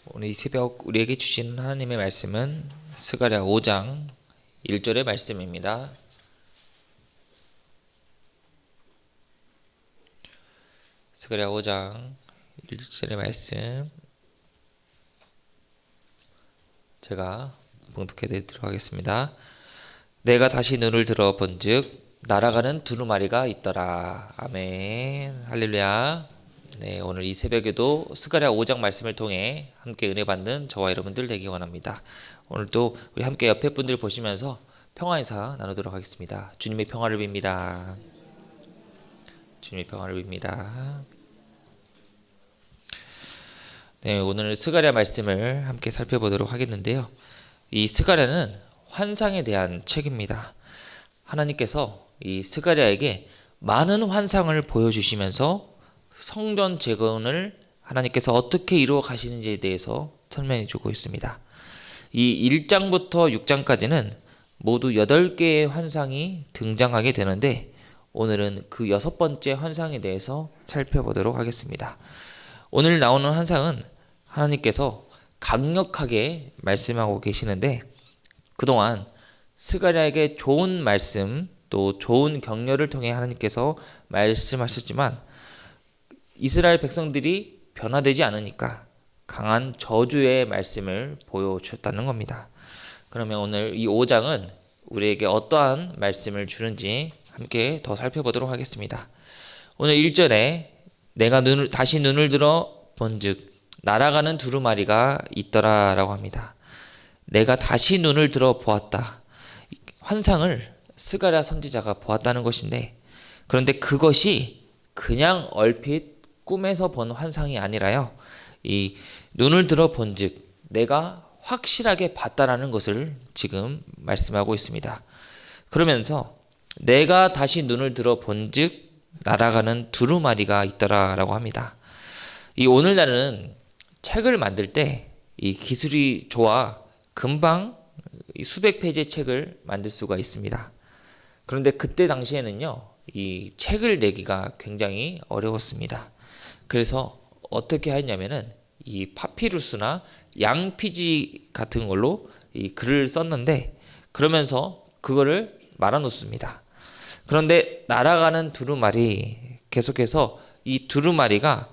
오늘 이 새벽 우리에게 주신 하나님의 말씀은 스가랴 5장 1절의 말씀입니다. 스가랴 5장 1절의 말씀 제가 봉독해 드리도록 하겠습니다. 내가 다시 눈을 들어 본즉 날아가는 두루마리가 있더라. 아멘. 할렐루야. 네, 오늘 이 새벽에도 스가랴 5장 말씀을 통해 함께 은혜 받는 저와 여러분들 되기 원합니다. 오늘도 우리 함께 옆에 분들 보시면서 평화 인사 나누도록 하겠습니다. 주님의 평화를 빕니다. 주님의 평화를 빕니다. 네, 오늘 스가랴 말씀을 함께 살펴보도록 하겠는데요. 이 스가랴는 환상에 대한 책입니다. 하나님께서 이 스가랴에게 많은 환상을 보여주시면서 성전 재건을 하나님께서 어떻게 이루어 가시는지에 대해서 설명해 주고 있습니다. 이 1장부터 6장까지는 모두 8개의 환상이 등장하게 되는데 오늘은 그 6번째 환상에 대해서 살펴보도록 하겠습니다. 오늘 나오는 환상은 하나님께서 강력하게 말씀하고 계시는데 그동안 스가랴에게 좋은 말씀 또 좋은 격려를 통해 하나님께서 말씀하셨지만 이스라엘 백성들이 변화되지 않으니까 강한 저주의 말씀을 보여주셨다는 겁니다. 그러면 오늘 이 5장은 우리에게 어떠한 말씀을 주는지 함께 더 살펴보도록 하겠습니다. 오늘 1절에 내가 다시 눈을 들어 본즉 날아가는 두루마리가 있더라 라고 합니다. 내가 다시 눈을 들어 보았다. 환상을 스가랴 선지자가 보았다는 것인데 그런데 그것이 그냥 얼핏 꿈에서 본 환상이 아니라요. 이 눈을 들어 본즉 내가 확실하게 봤다라는 것을 지금 말씀하고 있습니다. 그러면서 내가 다시 눈을 들어 본즉 날아가는 두루마리가 있더라라고 합니다. 이 오늘날은 책을 만들 때 이 기술이 좋아 금방 수백 페이지의 책을 만들 수가 있습니다. 그런데 그때 당시에는요, 이 책을 내기가 굉장히 어려웠습니다. 그래서 어떻게 했냐면은 이 파피루스나 양피지 같은 걸로 이 글을 썼는데 그러면서 그거를 말아 놓습니다. 그런데 날아가는 두루마리 계속해서 이 두루마리가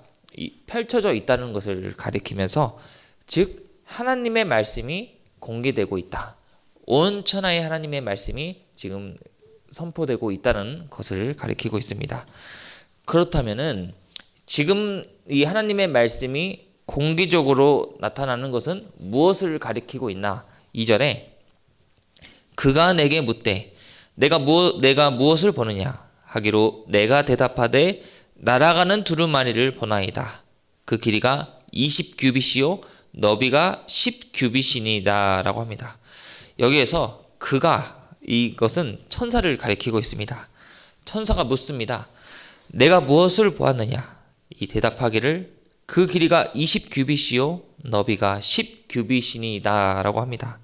펼쳐져 있다는 것을 가리키면서 즉 하나님의 말씀이 공개되고 있다. 온 천하에 하나님의 말씀이 지금 선포되고 있다는 것을 가리키고 있습니다. 그렇다면은 지금 이 하나님의 말씀이 공개적으로 나타나는 것은 무엇을 가리키고 있나? 2절에 그가 내게 묻되 내가 무엇을 보느냐 하기로 내가 대답하되 날아가는 두루마리를 보나이다. 그 길이가 20규빗이요 너비가 10규빗이니이다 라고 합니다. 여기에서 그가 이것은 천사를 가리키고 있습니다. 천사가 묻습니다. 내가 무엇을 보았느냐? 이 대답하기를 그 길이가 20규빗이요 너비가 10규빗이니이다 라고 합니다.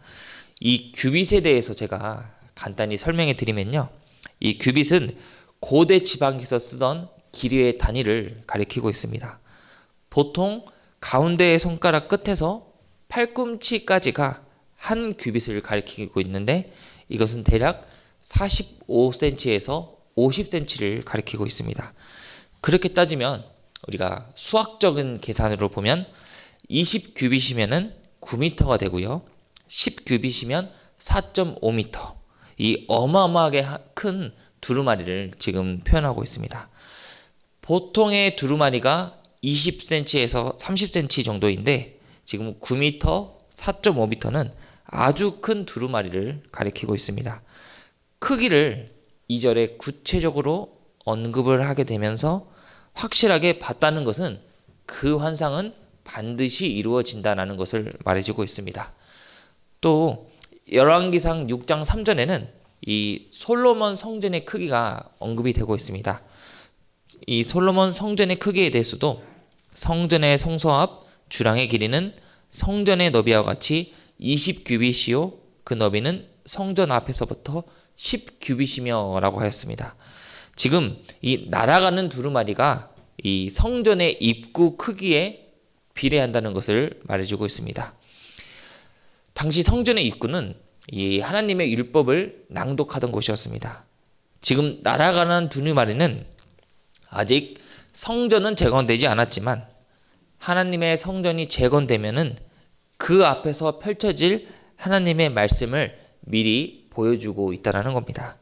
이 규빗에 대해서 제가 간단히 설명해 드리면요. 이 규빗은 고대 지방에서 쓰던 길이의 단위를 가리키고 있습니다. 보통 가운데의 손가락 끝에서 팔꿈치까지가 한 규빗을 가리키고 있는데 이것은 대략 45cm에서 50cm를 가리키고 있습니다. 그렇게 따지면 우리가 수학적인 계산으로 보면 20규빗이면 9m가 되고요. 10규빗이면 4.5m. 이 어마어마하게 큰 두루마리를 지금 표현하고 있습니다. 보통의 두루마리가 20cm에서 30cm 정도인데 지금 9m, 4.5m는 아주 큰 두루마리를 가리키고 있습니다. 크기를 2절에 구체적으로 언급을 하게 되면서 확실하게 봤다는 것은 그 환상은 반드시 이루어진다는 것을 말해주고 있습니다. 또 열왕기상 6장 3절에는 이 솔로몬 성전의 크기가 언급이 되고 있습니다. 이 솔로몬 성전의 크기에 대해서도 성전의 성소 앞 주랑의 길이는 성전의 너비와 같이 20규빗이요 그 너비는 성전 앞에서부터 10규빗이며 라고 하였습니다. 지금 이 날아가는 두루마리가 이 성전의 입구 크기에 비례한다는 것을 말해주고 있습니다. 당시 성전의 입구는 이 하나님의 율법을 낭독하던 곳이었습니다. 지금 날아가는 두루마리는 아직 성전은 재건되지 않았지만 하나님의 성전이 재건되면은 그 앞에서 펼쳐질 하나님의 말씀을 미리 보여주고 있다는 겁니다.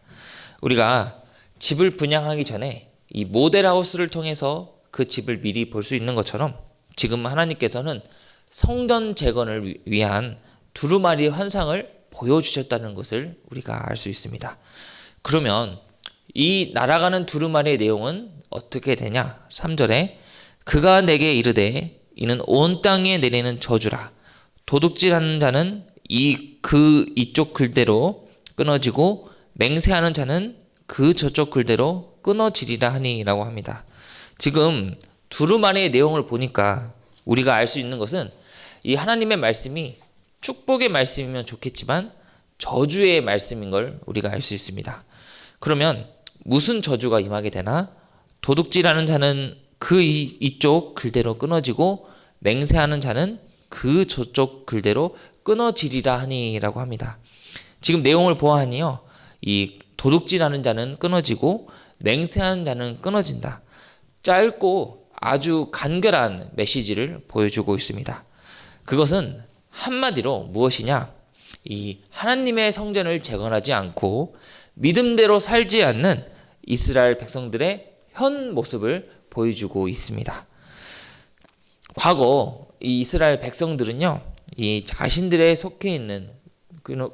우리가 집을 분양하기 전에 이 모델하우스를 통해서 그 집을 미리 볼 수 있는 것처럼 지금 하나님께서는 성전 재건을 위한 두루마리 환상을 보여주셨다는 것을 우리가 알 수 있습니다. 그러면 이 날아가는 두루마리의 내용은 어떻게 되냐? 3절에 그가 내게 이르되 이는 온 땅에 내리는 저주라. 도둑질하는 자는 이쪽 글대로 끊어지고 맹세하는 자는 그 저쪽 글대로 끊어지리라 하니라고 합니다. 지금 두루마리의 내용을 보니까 우리가 알 수 있는 것은 이 하나님의 말씀이 축복의 말씀이면 좋겠지만 저주의 말씀인 걸 우리가 알 수 있습니다. 그러면 무슨 저주가 임하게 되나? 도둑질하는 자는 그 이쪽 글대로 끊어지고 맹세하는 자는 그 저쪽 글대로 끊어지리라 하니라고 합니다. 지금 내용을 보아하니요, 이 도둑질하는 자는 끊어지고 맹세하는 자는 끊어진다. 짧고 아주 간결한 메시지를 보여주고 있습니다. 그것은 한마디로 무엇이냐? 이 하나님의 성전을 재건하지 않고 믿음대로 살지 않는 이스라엘 백성들의 현 모습을 보여주고 있습니다. 과거 이 이스라엘 백성들은요, 이 자신들의 속해 있는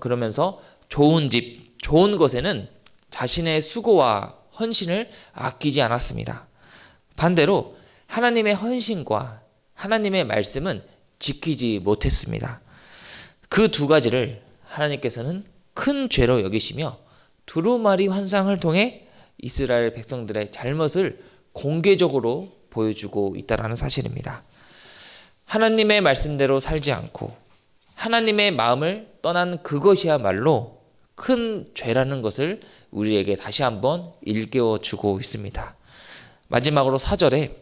그러면서 좋은 집, 좋은 것에는 자신의 수고와 헌신을 아끼지 않았습니다. 반대로 하나님의 헌신과 하나님의 말씀은 지키지 못했습니다. 그 두 가지를 하나님께서는 큰 죄로 여기시며 두루마리 환상을 통해 이스라엘 백성들의 잘못을 공개적으로 보여주고 있다는 사실입니다. 하나님의 말씀대로 살지 않고 하나님의 마음을 떠난 그것이야말로 큰 죄라는 것을 우리에게 다시 한번 일깨워주고 있습니다. 마지막으로 4절에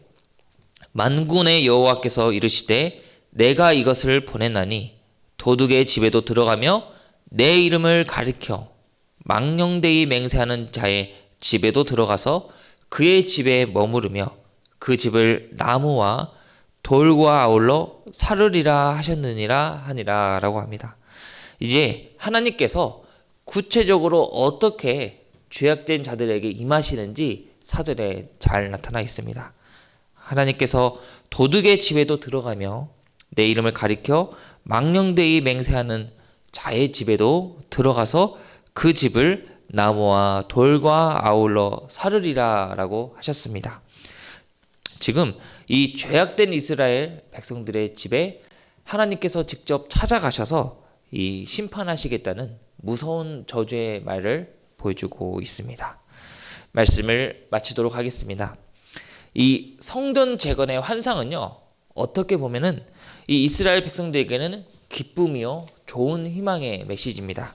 만군의 여호와께서 이르시되 내가 이것을 보냈나니 도둑의 집에도 들어가며 내 이름을 가리켜 망령되이 맹세하는 자의 집에도 들어가서 그의 집에 머무르며 그 집을 나무와 돌과 아울러 사르리라 하셨느니라 하니라 라고 합니다. 이제 하나님께서 구체적으로 어떻게 죄악된 자들에게 임하시는지 4절에 잘 나타나 있습니다. 하나님께서 도둑의 집에도 들어가며 내 이름을 가리켜 망령되이 맹세하는 자의 집에도 들어가서 그 집을 나무와 돌과 아울러 사르리라 라고 하셨습니다. 지금 이 죄악된 이스라엘 백성들의 집에 하나님께서 직접 찾아가셔서 이 심판하시겠다는 무서운 저주의 말을 보여주고 있습니다. 말씀을 마치도록 하겠습니다. 이 성전 재건의 환상은요, 어떻게 보면은 이 이스라엘 백성들에게는 기쁨이요 좋은 희망의 메시지입니다.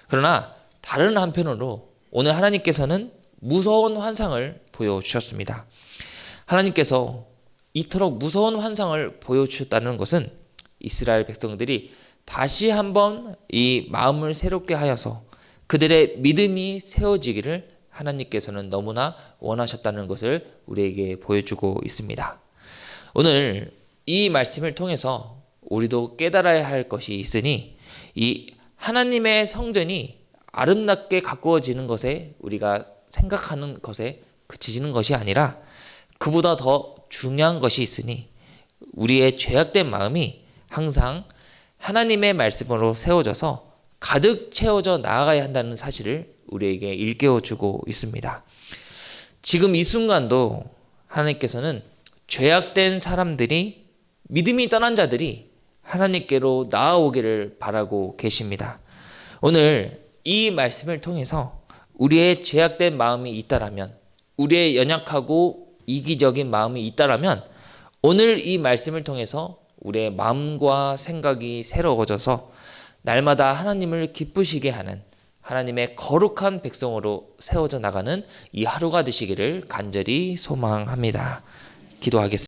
그러나 다른 한편으로 오늘 하나님께서는 무서운 환상을 보여주셨습니다. 하나님께서 이토록 무서운 환상을 보여주셨다는 것은 이스라엘 백성들이 다시 한번 이 마음을 새롭게 하여서 그들의 믿음이 세워지기를 하나님께서는 너무나 원하셨다는 것을 우리에게 보여주고 있습니다. 오늘 이 말씀을 통해서 우리도 깨달아야 할 것이 있으니 이 하나님의 성전이 아름답게 가꾸어지는 것에 우리가 생각하는 것에 그치지는 것이 아니라 그보다 더 중요한 것이 있으니 우리의 죄악된 마음이 항상 하나님의 말씀으로 세워져서 가득 채워져 나아가야 한다는 사실을 우리에게 일깨워주고 있습니다. 지금 이 순간도 하나님께서는 죄악된 사람들이 믿음이 떠난 자들이 하나님께로 나아오기를 바라고 계십니다. 오늘 이 말씀을 통해서 우리의 죄악된 마음이 있다라면, 우리의 연약하고 이기적인 마음이 있다라면 오늘 이 말씀을 통해서 우리의 마음과 생각이 새로워져서 날마다 하나님을 기쁘시게 하는 하나님의 거룩한 백성으로 세워져 나가는 이 하루가 되시기를 간절히 소망합니다. 기도하겠습니다.